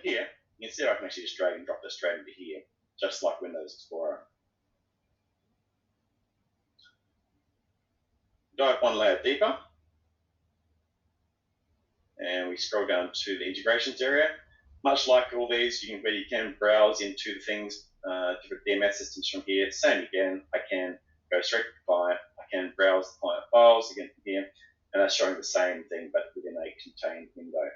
here, you can see I can actually just drag and drop this straight into here, just like Windows Explorer. Dive one layer deeper, and we scroll down to the integrations area. Much like all these, you can browse into the things, different DMS systems from here. Same again, I can go straight to the client, I can browse the client files again from here, and that's showing the same thing but within a contained window.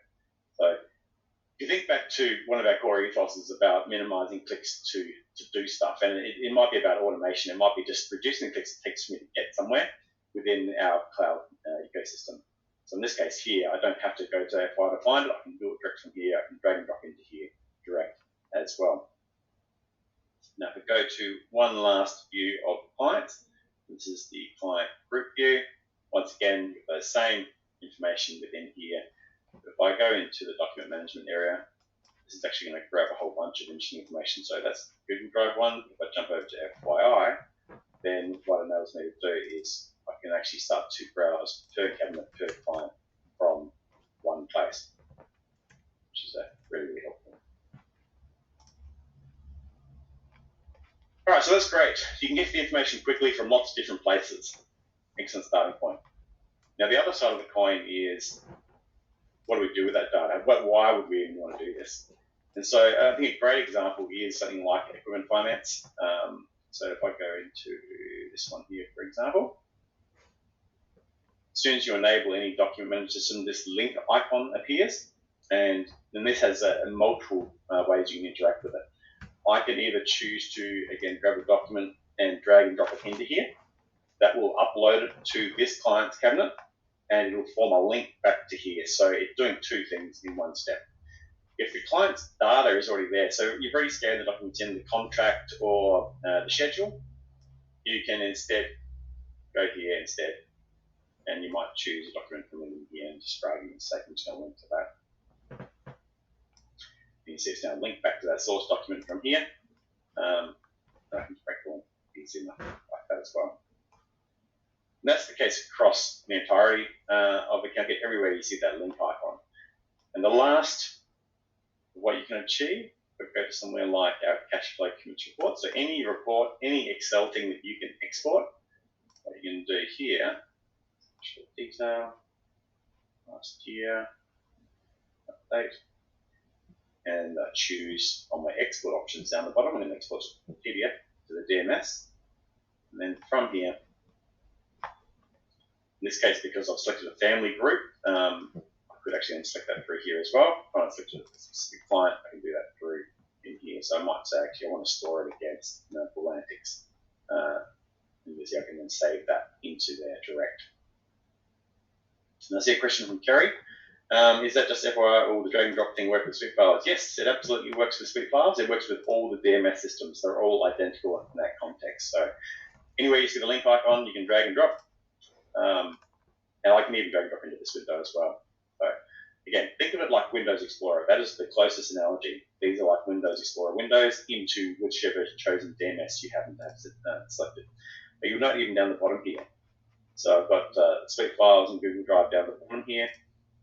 So if you think back to one of our core ethos about minimizing clicks to do stuff, and it might be about automation, it might be just reducing the clicks it takes for me to get somewhere within our cloud ecosystem. So in this case here, I don't have to go to FY to find it, I can do it direct from here, I can drag and drop into here direct as well. Now if we go to one last view of clients, this is the client group view. Once again, with the same information within here. If I go into the document management area, this is actually going to grab a whole bunch of interesting information. So that's Google Drive one. If I jump over to FYI, then what it enables me to do is I can actually start to browse per cabinet, per client from one place, which is really, really helpful. All right, so that's great. You can get the information quickly from lots of different places. Excellent starting point. Now, the other side of the coin is, what do we do with that data? Why would we even want to do this? And so I think a great example is something like equipment finance. So if I go into this one here, for example, as soon as you enable any document management system, this link icon appears, and then this has multiple ways you can interact with it. I can either choose to, again, grab a document and drag and drop it into here. That will upload it to this client's cabinet, and it will form a link back to here. So it's doing two things in one step. If the client's data is already there, so you've already scanned the documents in the contract or the schedule, you can instead go here instead, and you might choose a document from in here and just drag and say, I'm just going to link to that. You can see it's now linked back to that source document from here. I can break all easy enough like that as well. And that's the case across the entirety of AccountKit. Everywhere you see that link icon. And the last, what you can achieve, we'll go to somewhere like our cash flow commitments report. So any report, any Excel thing that you can export, what you can do here, detail, last year, update, and choose on my export options down the bottom. I'm going to export PDF to the DMS. And then from here, in this case, because I've selected a family group, I could actually select that through here as well. If I select a specific client, I can do that through in here. So I might say, actually, I want to store it against Atlantics. And I can then save that into there direct. And I see a question from Kerry. Is that just FYI, all the drag and drop thing work with sweep files? Yes, it absolutely works with sweep files. It works with all the DMS systems. They're all identical in that context. So anywhere you see the link icon, you can drag and drop. And I can even drag and drop into this window as well. So again, think of it like Windows Explorer. That is the closest analogy. These are like Windows Explorer windows into whichever chosen DMS you happen to have selected. But you'll note even down the bottom here. So I've got sweep files and Google Drive down the bottom here.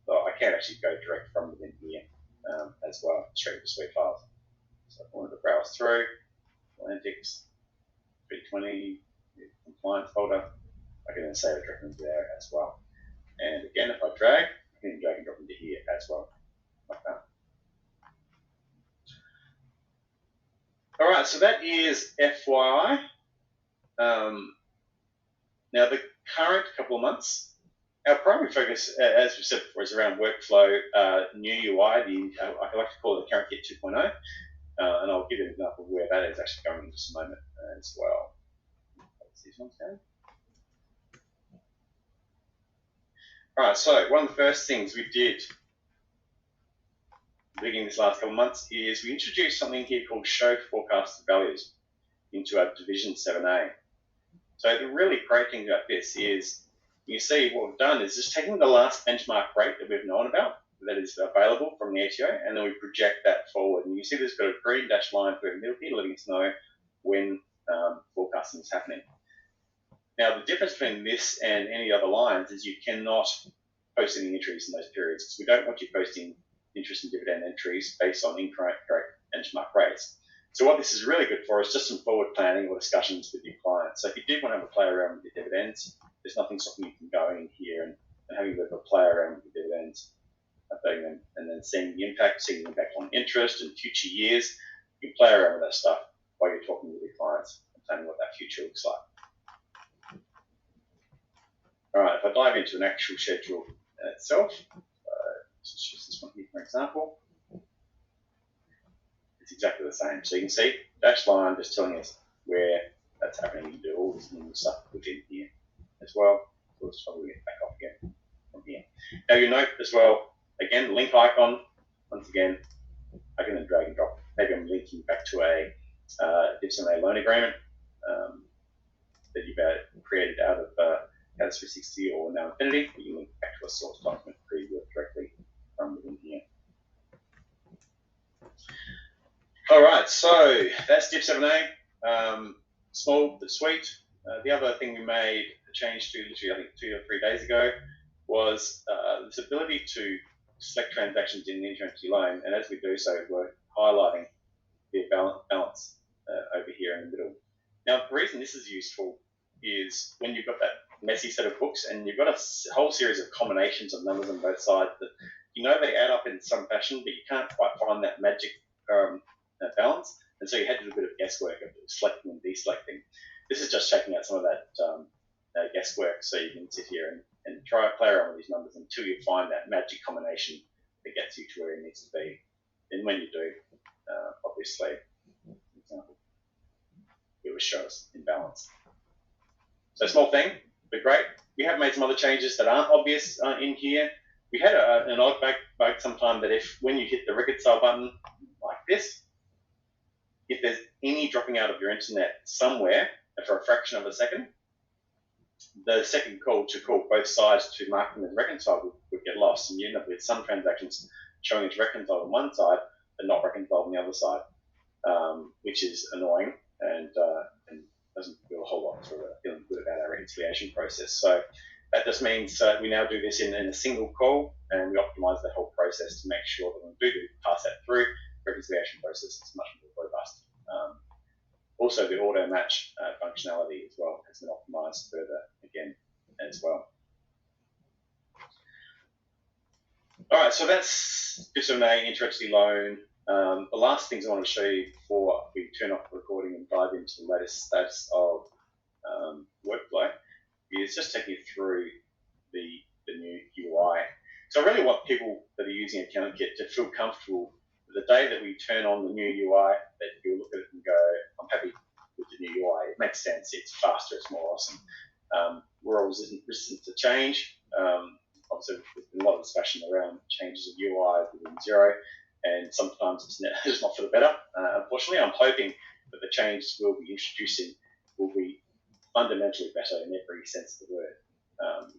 So I can actually go direct from within here as well, straight to sweep files. So if I wanted to browse through, Atlantics, 320, compliance folder, I can then save it directly into there as well. And again, if I drag, I can drag and drop into here as well, like that. All right, so that is FYI. Now, the current couple of months, our primary focus, as we said before, is around workflow, new UI, I like to call it AccountKit 2.0, and I'll give you an example of where that is actually going in just a moment as well. These ones down. All right, so one of the first things we did beginning this last couple of months is we introduced something here called Show Forecasted Values into our Division 7A. So the really great thing about this is you see what we've done is just taking the last benchmark rate that we've known about that is available from the ATO, and then we project that forward. And you see there's got a green dashed line through the middle here letting us know when forecasting is happening. Now, the difference between this and any other lines is you cannot post any entries in those periods because we don't want you posting interest and dividend entries based on incorrect benchmark rates. So what this is really good for is just some forward planning or discussions with your clients. So if you did want to have a play around with your dividends, there's nothing stopping you from going in here and having a bit of a play around with your dividends, and then seeing the impact on interest in future years. You can play around with that stuff while you're talking with your clients and planning what that future looks like. All right, if I dive into an actual schedule itself, let's use this one here for example. It's exactly the same. So you can see dashed line just telling us where that's happening. You can do all this normal stuff within here as well. We'll just probably get back off again from here. Now you note as well, again, link icon. Once again, I can then drag and drop. Maybe I'm linking back to a DIPSMA loan agreement that you've created out of CAS 360 or now Infinity. You can link back to a source document preview directly from within here. All right, so that's DIP 7A, small but sweet. The other thing we made a change to literally, I think 2 or 3 days ago, was this ability to select transactions in the interentity loan, and as we do so, we're highlighting the balance over here in the middle. Now, the reason this is useful is when you've got that messy set of books and you've got a whole series of combinations of numbers on both sides that you know they add up in some fashion, but you can't quite find that magic balance, and so you had to do a bit of guesswork of selecting and deselecting. This is just checking out some of that guesswork, so you can sit here and try to play around with these numbers until you find that magic combination that gets you to where it needs to be. And when you do, obviously, for example, it will show us in balance. So small thing, but great. We have made some other changes that aren't obvious in here. We had an odd bug sometime that if when you hit the reconcile button like this, if there's any dropping out of your internet somewhere for a fraction of a second, the second call to call both sides to mark them as reconciled would get lost, and you end up with some transactions showing as reconciled on one side but not reconciled on the other side, which is annoying and doesn't do a whole lot for feeling good about our reconciliation process. So that just means we now do this in a single call, and we optimize the whole process to make sure that when we do pass that through, the reconciliation process is much more robust. Also, the auto match functionality as well has been optimized further again as well. All right, so that's just an interentity loan. The last things I want to show you before we turn off the recording and dive into the latest status of workflow is just taking you through the new UI. So I really want people that are using AccountKit to feel comfortable the day that we turn on the new UI, that you'll look at it and go, I'm happy with the new UI. It makes sense. It's faster. It's more awesome. We're always resistant to change. Obviously, there's been a lot of discussion around changes of UI within Xero, and sometimes it's not for the better. Unfortunately, I'm hoping that the changes we'll be introducing will be fundamentally better in every sense of the word.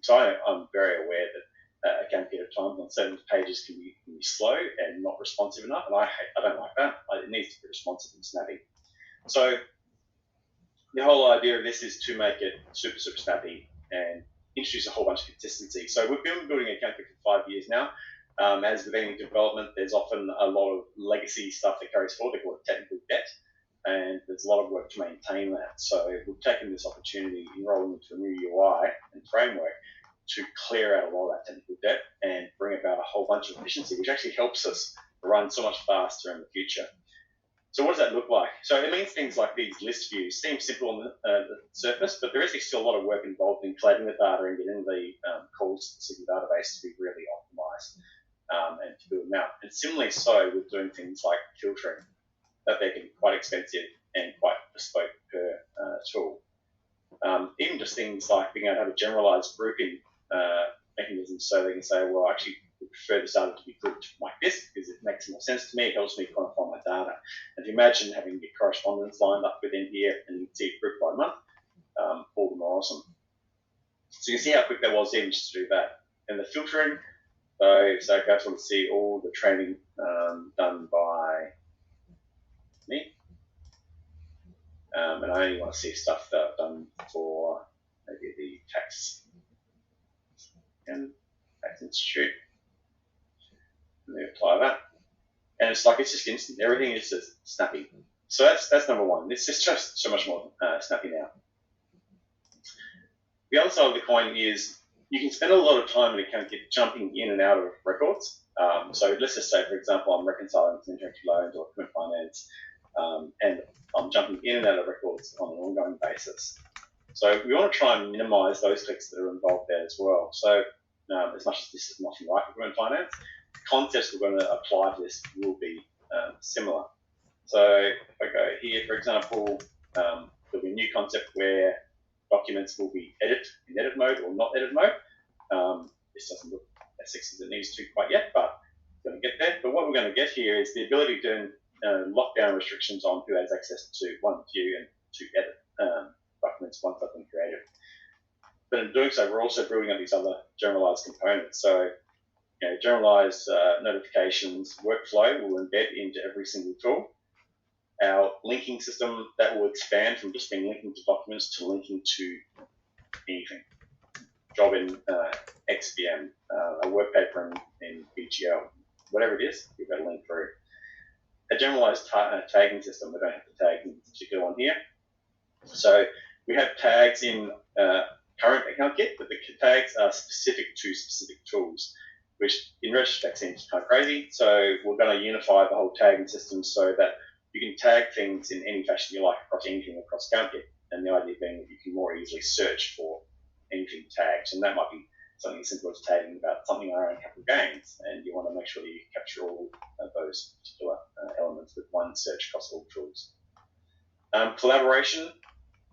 So I'm very aware that AccountKit at times on certain pages can be slow and not responsive enough, and I don't like that. It needs to be responsive and snappy. So the whole idea of this is to make it super snappy and introduce a whole bunch of consistency. So we've been building AccountKit for 5 years now. As with any development, there's often a lot of legacy stuff that carries forward. They call it technical debt, and there's a lot of work to maintain that. So we've taken this opportunity, enrolling into a new UI and framework to clear out a lot of that technical debt and bring about a whole bunch of efficiency, which actually helps us run so much faster in the future. So what does that look like? So it means things like these list views seem simple on the surface, but there is still a lot of work involved in collating the data and getting the calls to the database to be really optimized and to build them out. And similarly so with doing things like filtering, that they can be quite expensive and quite bespoke per tool. Even just things like being able to have a generalized grouping mechanism, so they can say, well, I actually would prefer this data to be grouped like this because it makes more sense to me. It helps me quantify my data. And if you imagine having your correspondence lined up within here and you can see it grouped by month, all the more awesome. So you can see how quick that was even just to do that. And the filtering, so I just want to see all the training done by me. And I only want to see stuff that I've done for maybe the tax institute. And then apply that. And it's just instant. Everything is just snappy. So that's number one. It's just so much more snappy now. The other side of the coin is you can spend a lot of time in AccountKit jumping in and out of records. So let's just say, for example, I'm reconciling some interactive loans or equipment finance, and I'm jumping in and out of records on an ongoing basis. So we want to try and minimize those clicks that are involved there as well. So as much as this is nothing like equipment finance, the concepts we're going to apply to this will be similar. So if I go here, for example, there'll be a new concept where documents will be in edit mode or not edit mode. This doesn't look as sexy as it needs to quite yet, but it's going to get there. But what we're going to get here is the ability to lock down restrictions on who has access to one view and to edit documents once they've been created. But in doing so, we're also building up these other generalized components. So, generalized notifications workflow will embed into every single tool. Our linking system that will expand from just being linking to documents to linking to anything. Job in XPM, a work paper in BGL, whatever it is, you've got to link through. A generalized tagging system, we don't have to tag in particular one here. So we have tags in current AccountKit, but the tags are specific to specific tools, which in retrospect seems kind of crazy. So we're going to unify the whole tagging system so that you can tag things in any fashion you like across anything across AccountKit. And the idea being that you can more easily search for anything tagged. And that might be something as simple as tagging about something around a couple of games. And you want to make sure that you capture all of those particular elements with one search across all tools. Collaboration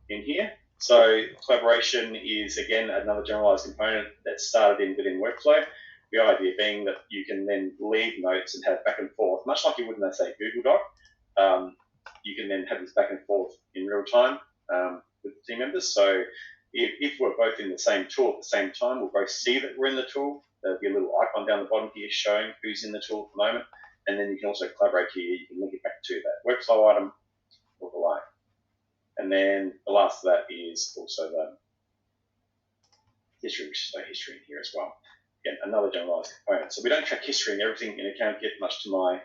in here. So collaboration is, again, another generalized component that's started within workflow. The idea being that you can then leave notes and have back and forth, much like you would in, let's say, Google Doc. You can then have this back and forth in real time with the team members. So if we're both in the same tool at the same time, we'll both see that we're in the tool. There'll be a little icon down the bottom here showing who's in the tool at the moment. And then you can also collaborate here. You can link it back to that workflow item or the like. And then the last of that is also the history, which is no history in here as well. Again, another generalized component. So we don't track history and everything in AccountKit, much to my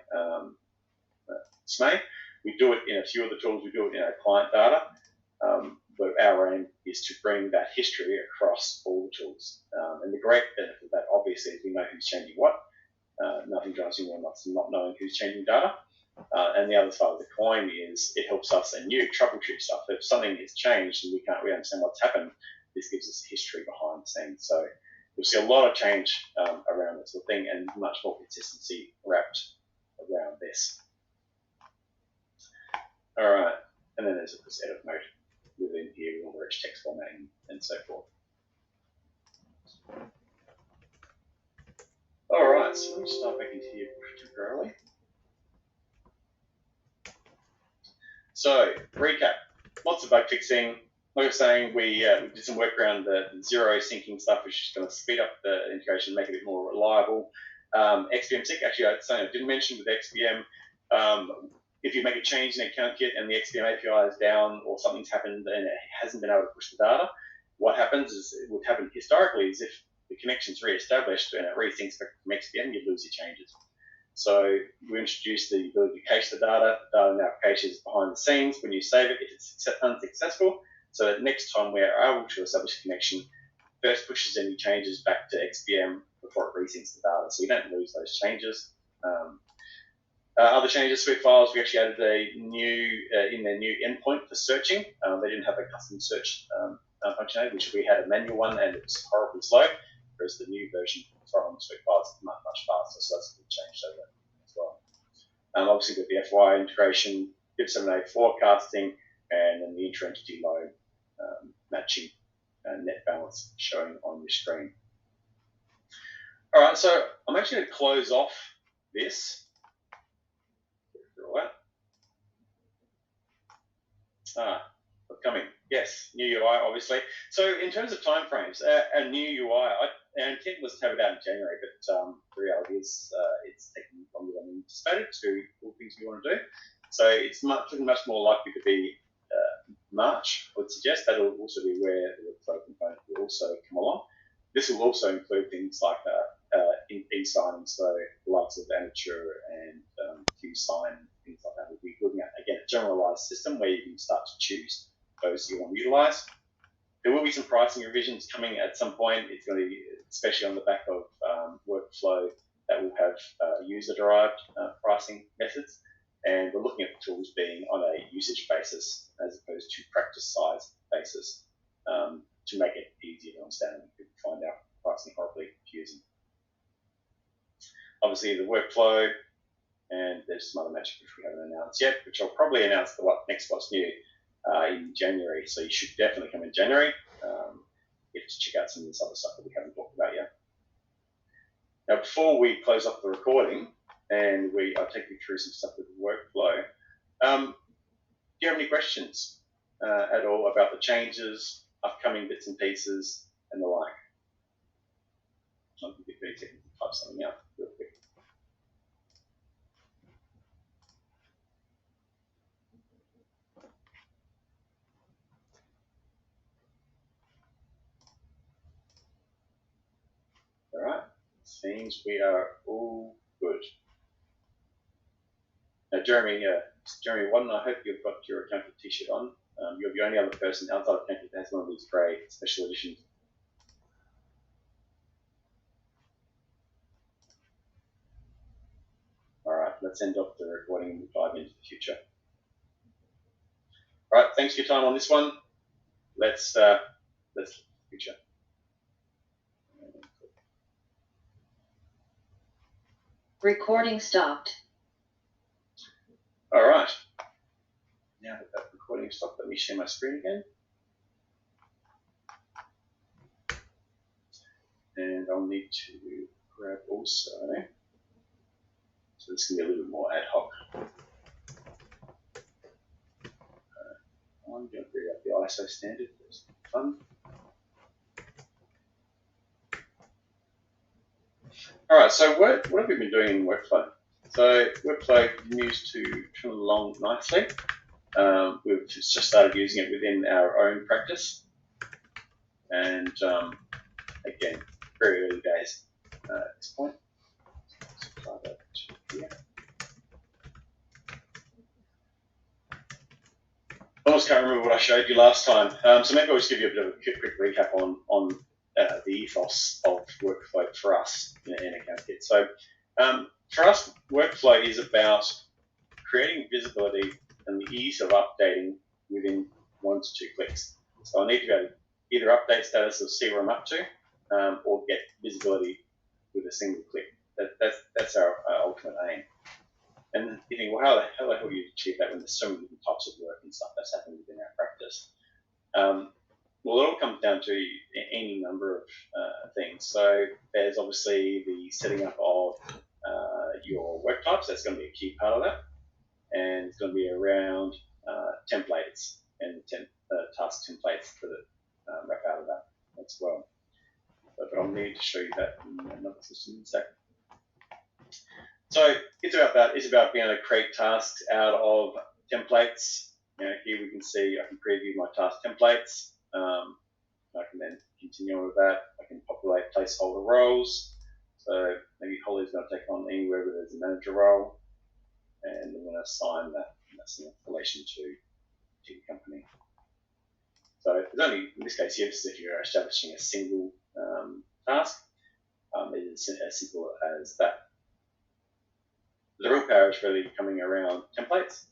dismay. We do it in a few of the tools. We do it in our client data. But our aim is to bring that history across all the tools. And the great benefit of that, obviously, is we know who's changing what. Nothing drives anyone nuts not knowing who's changing data. And the other side of the coin is it helps us and you troubleshoot stuff. If something has changed and we can't really understand what's happened, this gives us history behind the scenes. So you'll see a lot of change around this sort of thing and much more consistency wrapped around this. All right, and then there's of course edit mode within here with all the rich text formatting and so forth. All right, so let me start back into here temporarily. So, recap, lots of bug fixing. Like I was saying, we did some work around the zero syncing stuff, which is going to speed up the integration, make it a bit more reliable. XPM sync, actually, something I didn't mention with XPM, if you make a change in AccountKit and the XPM API is down or something's happened and it hasn't been able to push the data, what happens is, it would happen historically, is if the connection's re-established and it resyncs back from XPM, you lose your changes. So we introduced the ability to cache the data. Data now caches behind the scenes when you save it if it's unsuccessful. So that next time we're able to establish a connection, first pushes any changes back to XPM before it resyncs the data. So you don't lose those changes. Other changes, sweep files, we actually added a new, in their new endpoint for searching. They didn't have a custom search functionality, which we had a manual one and it was horribly slow, whereas the new version from sweep files is much, much faster. So that's a good change over as well. Obviously with the FY integration, Div7A forecasting, and then the inter-entity load matching net balance showing on your screen. All right, so I'm actually going to close off this. Upcoming, yes, new UI, obviously. So in terms of timeframes, a new UI, our intent was to have it out in January, but the reality is it's taking longer than anticipated to do all the things we want to do. So it's much more likely to be March, I would suggest. That'll also be where the workflow component will also come along. This will also include things like in e-signing, so the likes of Amateur and Q-Sign, things like that, we'll be looking at, again, a generalized system where you can start to choose those you want to utilize. There will be some pricing revisions coming at some point. It's going to be, especially on the back of workflow, that will have user-derived pricing methods. And we're looking at the tools being on a usage basis as opposed to practice size basis to make it easier to understand and people find out pricing horribly confusing. Obviously, the workflow, and there's some other metrics which we haven't announced yet, which I'll probably announce the next what's new in January. So you should definitely come in January. You have to check out some of this other stuff that we haven't talked about yet. Now, before we close up the recording, and I'll take you through some stuff with the workflow. Do you have any questions at all about the changes, upcoming bits and pieces, and the like? I'll give you 30 seconds to type something out real quick. All right, seems we are all good. Now, Jeremy, one, I hope you've got your AccountKit t-shirt on. You're the only other person outside of AccountKit that has one of these grey special editions. All right, let's end up the recording and dive into the future. All right, thanks for your time on this one. Let's future. Recording stopped. All right. Now that recording stopped, let me share my screen again. And I'll need to grab also, so this can be a little bit more ad hoc. I'm going to bring up the ISO standard. That's fun. All right, so what have we been doing in Workflow? So Workflow continues to trim along nicely. We've just started using it within our own practice. And again, very early days at this point. So that here. I almost can't remember what I showed you last time. So maybe I'll just give you a bit of a quick recap on the ethos of Workflow for us in AccountKit. So for us, Workflow is about creating visibility and the ease of updating within 1 to 2 clicks. So I need to go either update status or see where I'm up to, or get visibility with a single click. That's our ultimate aim. And you think, well, how the hell do you achieve that when there's so many different types of work and stuff that's happening within our practice? Well, it all comes down to any number of things. So there's obviously the setting up of your work types. That's going to be a key part of that. And it's going to be around templates and task templates that wrap out of that as well. But I'll need to show you that in another system in a second. So it's about that. It's about being able to create tasks out of templates. Here we can see I can preview my task templates. I can then continue with that. I can populate placeholder roles. So maybe Holly's going to take on anywhere where there's a manager role, and I'm going to assign that. And that's in relation to the company. So there's only, in this case here, this is if you're establishing a single task. It is as simple as that. The real power is really coming around templates,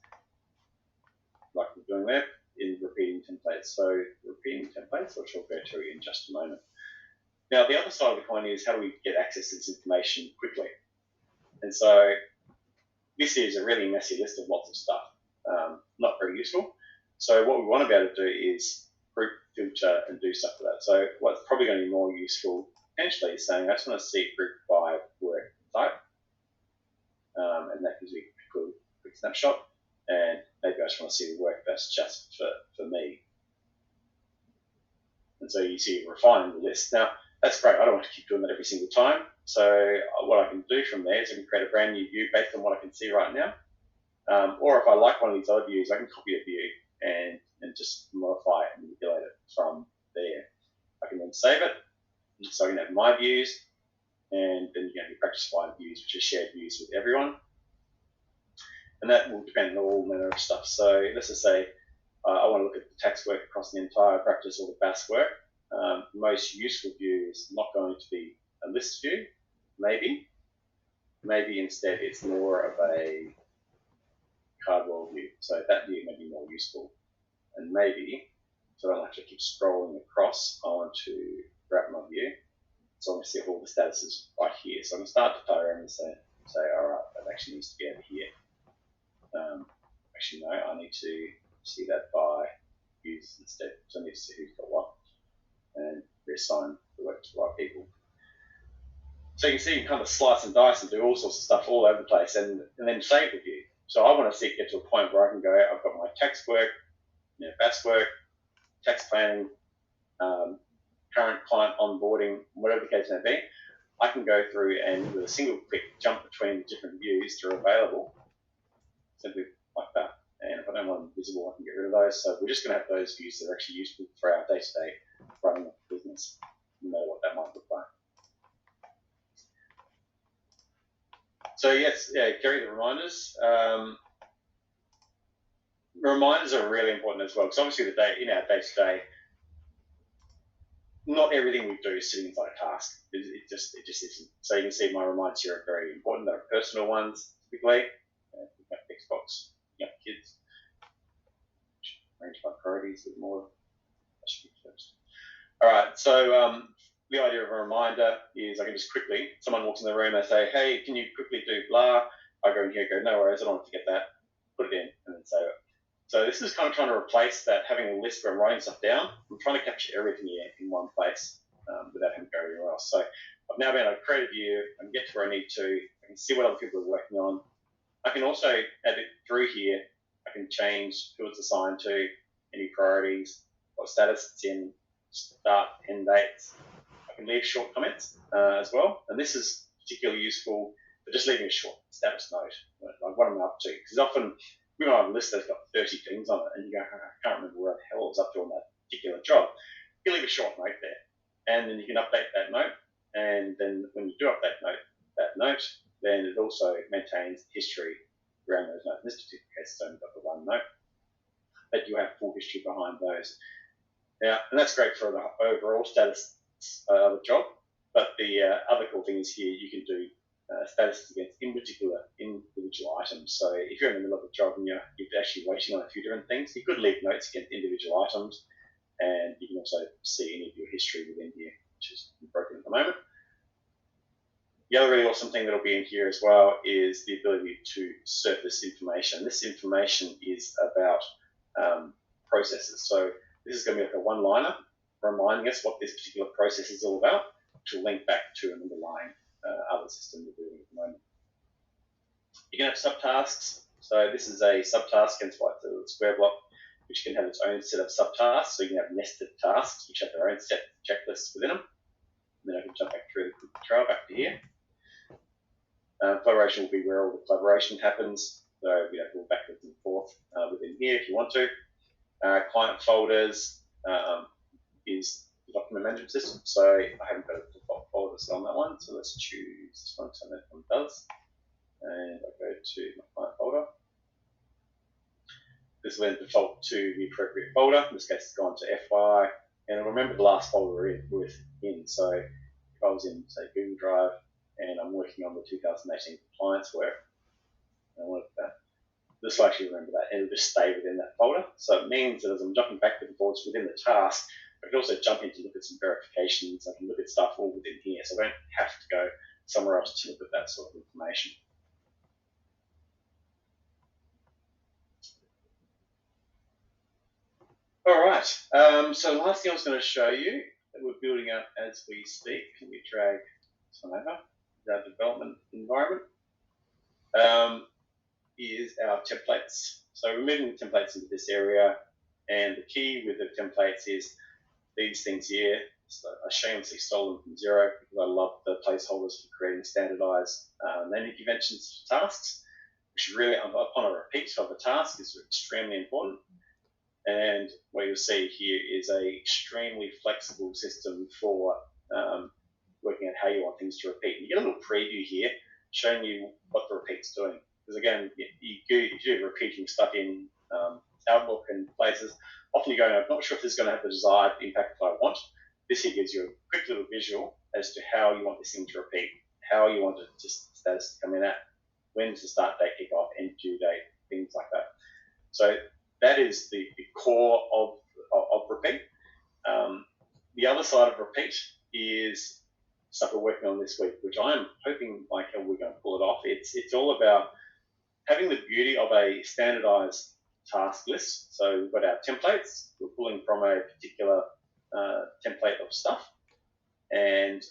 like we're doing there, in repeating templates. So repeating templates, which I'll go to in just a moment. Now, the other side of the coin is how do we get access to this information quickly? And so this is a really messy list of lots of stuff, not very useful. So what we want to be able to do is group, filter, and do stuff with that. So what's probably going to be more useful potentially is saying I just want to see it grouped by work type. And that gives me a quick snapshot. And maybe I just want to see the work that's just for me. And so you see refining the list. Now, that's great. I don't want to keep doing that every single time. So what I can do from there is I can create a brand new view based on what I can see right now. Or if I like one of these other views, I can copy a view and just modify it and manipulate it from there. I can then save it. So I can have my views. and then you have your practice file views, which are shared views with everyone. And that will depend on all manner of stuff. So let's just say I want to look at the tax work across the entire practice or the BAS work. The most useful view is not going to be a list view, maybe. Maybe instead it's more of a cardwell view. So that view may be more useful. And maybe, so I don't have to keep scrolling across, I want to grab my view. So I'm going to see all the statuses right here. So I'm going to start the diagram and say, all right, that actually needs to be over here. Actually, no, I need to see that by views instead. So I need to see who's got what and reassign the work to the right people. So you can see you can kind of slice and dice and do all sorts of stuff all over the place and then save the view. So I want to get to a point where I can go, I've got my tax work, BAS work, tax planning, current client onboarding, whatever the case may be. I can go through and with a single click jump between different views that are available, simply like that. And if I don't want them visible, I can get rid of those. So we're just going to have those views that are actually useful for our day-to-day running of the business, no matter what that might look like. So yes, carry the reminders. Reminders are really important as well, because obviously in our day-to-day, not everything we do is sitting inside a task. It just isn't. So you can see my reminders here are very important. They're personal ones, typically. We've got Xbox, young kids. Arrange my priorities a bit more. That should be first. All right, so the idea of a reminder is I can just quickly, someone walks in the room, they say, hey, can you quickly do blah? I go in here, go, no worries, I don't want to forget that. Put it in, and then save it. So this is kind of trying to replace that, having a list where I'm writing stuff down. I'm trying to capture everything here in one place without having to go anywhere else. So I've now been able to create a view, I can get to where I need to, I can see what other people are working on. I can also add it through here. I can change who it's assigned to, any priorities, what status it's in, start, end dates. I can leave short comments as well. And this is particularly useful for just leaving a short status note, like what I'm up to. Because often we might have a list that's got 30 things on it, and you go, I can't remember where the hell I was up to on that particular job. You leave a short note there, and then you can update that note. And then when you do update that note, then it also maintains history around those notes. In this particular case, it's only got the one note, but you have full history behind those. Now, and that's great for the overall status of the job. But the other cool thing is here you can do statuses against individual items. So if you're in the middle of a job and you're actually waiting on a few different things, you could leave notes against individual items, and you can also see any of your history within here, which is broken at the moment. The other really awesome thing that will be in here as well is the ability to surface information. This information is about processes. So this is going to be like a one-liner reminding us what this particular process is all about, which will link back to an underlying other system we're doing at the moment. You can have subtasks. So this is a subtask, hence why it's a square block, which can have its own set of subtasks. So you can have nested tasks, which have their own set checklists within them. And then I can jump back through the quick trail back to here. Collaboration will be where all the collaboration happens. So go backwards and forth within here if you want to. Client folders is the document management system. So I haven't got a default folder on that one. So let's choose this one, so that one does. And I go to my client folder. This will then default to the appropriate folder. In this case, it's gone to FY. And I'll remember the last folder we're in. So if I was in, say, Google Drive, and I'm working on the 2018 compliance work, and I wanted that, this will actually remember that, and it'll just stay within that folder. So it means that as I'm jumping backwards and forwards within the task, I can also jump in to look at some verifications. I can look at stuff all within here, so I don't have to go somewhere else to look at that sort of information. All right, so the last thing I was going to show you that we're building up as we speak, can we drag this one over, our development environment, is our templates. So we're moving the templates into this area, and the key with the templates is these things here. So I shamelessly stole them from Xero because I love the placeholders for creating standardized naming conventions for tasks, which really, upon a repeat of a task, is extremely important. And what you'll see here is a extremely flexible system for working out how you want things to repeat. You get a little preview here showing you what the repeat's doing. Because again, you do repeating stuff in Outlook and places. Often you're going, I'm not sure if this is going to have the desired impact that I want. This here gives you a quick little visual as to how you want this thing to repeat, how you want it to status to come in at, when's the start date kick off, end due date, things like that. So that is the core of repeat. The other side of repeat is stuff we're working on this week, which I'm hoping, Michael, we're going to pull it off. It's all about having the beauty of a standardized task list. So we've got our templates. We're pulling from a particular template of stuff, and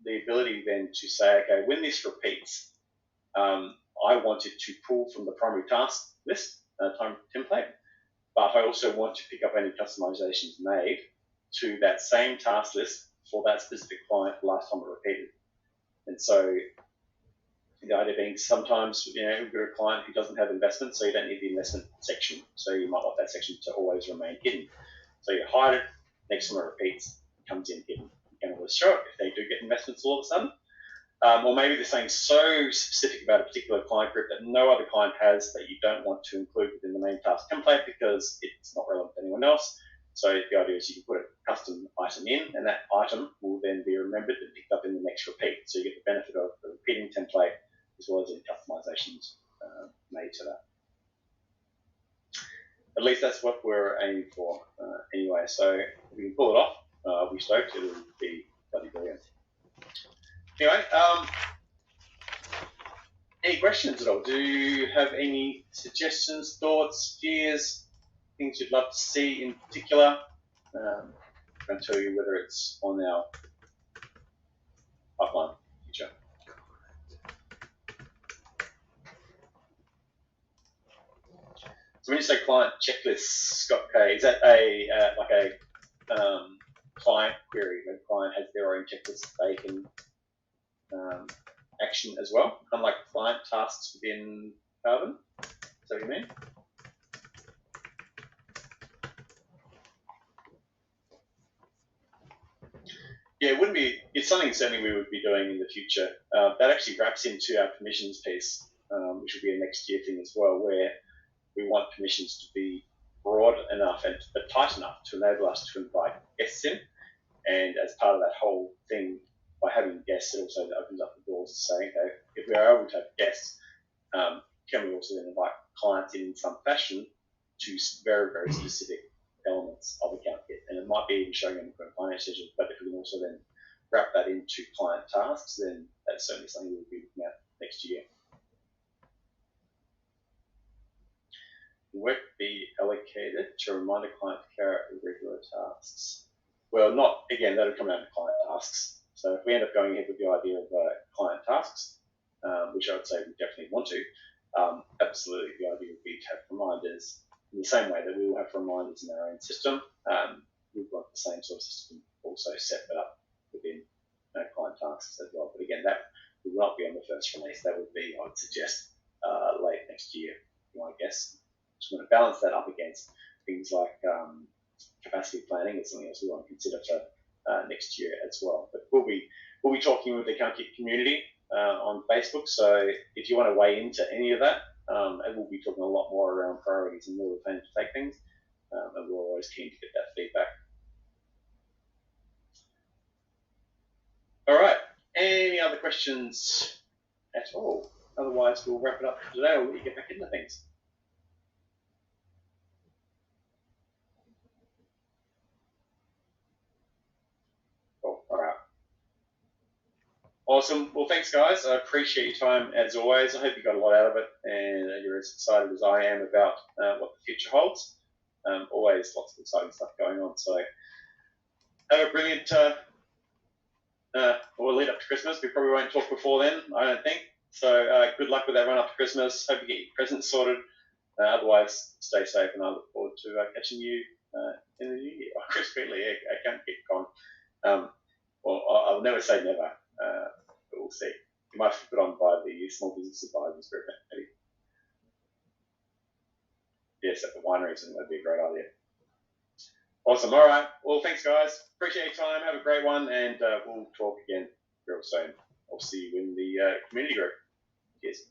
the ability then to say, okay, when this repeats, I want it to pull from the primary task list template, but I also want to pick up any customizations made to that same task list for that specific client last time it repeated. And so the idea being sometimes, we've got a client who doesn't have investment, so you don't need the investment section. So you might want that section to always remain hidden. So you hide it, next time it repeats, it comes in hidden. You can always show it if they do get investments all of a sudden. Or maybe they're saying so specific about a particular client group that no other client has that you don't want to include within the main task template because it's not relevant to anyone else. So the idea is you can put a custom item in, and that item will then be remembered and picked up in the next repeat. So you get the benefit of the repeating template as well as any customizations made to that. At least that's what we're aiming for anyway. So if we can pull it off, I'll be stoked. It'll be bloody brilliant. Anyway, any questions at all? Do you have any suggestions, thoughts, fears, things you'd love to see in particular? I'm going to tell you whether it's on our pipeline future. So when you say client checklists, Scott K, is that like a client query where the client has their own checklist they can action as well, unlike client tasks within Carbon? Is that what you mean? Yeah, it wouldn't be. It's something certainly we would be doing in the future. That actually wraps into our permissions piece, which will be a next year thing as well, where we want permissions to be broad enough but tight enough to enable us to invite guests in. And as part of that whole thing, by having guests, it also opens up the doors to saying, okay, if we are able to have guests, can we also then invite clients in some fashion to very, very specific elements of AccountKit? And it might be even showing them for finance sessions, but if we can also then wrap that into client tasks, then that's certainly something we'll be looking at next year. Work be allocated to remind a client to carry out regular tasks. Well, not, again, that'll come out of client tasks. So if we end up going ahead with the idea of client tasks, which I would say we definitely want to, absolutely the idea would be to have reminders in the same way that we will have reminders in our own system. We've got the same sort of system also set up within client tasks as well. But again, that will not be on the first release. That would be, I would suggest, late next year, I guess. Just want to balance that up against things like capacity planning. It's something else we want to consider for next year as well. But we'll be talking with the AccountKit community on Facebook. So if you want to weigh into any of that, and we'll be talking a lot more around priorities and where we're planning to take things. And we're always keen to get that feedback. All right. Any other questions at all? Otherwise, we'll wrap it up for today. We'll get back into things. Cool. All right. Awesome. Well, thanks, guys. I appreciate your time as always. I hope you got a lot out of it, and you're as excited as I am about what the future holds. Always lots of exciting stuff going on. So have a brilliant lead up to Christmas. We probably won't talk before then, I don't think. So good luck with that run up to Christmas. Hope you get your presents sorted. Otherwise, stay safe, and I look forward to catching you in the new year. Chris Wheatley, AccountKit Con. Well, I'll never say never, but we'll see. You might be put on by the Small Business Advisors group, maybe. Yes, at the winery, so that'd be a great idea. Awesome. All right. Well, thanks, guys. Appreciate your time. Have a great one, and we'll talk again real soon. I'll see you in the community group. Cheers.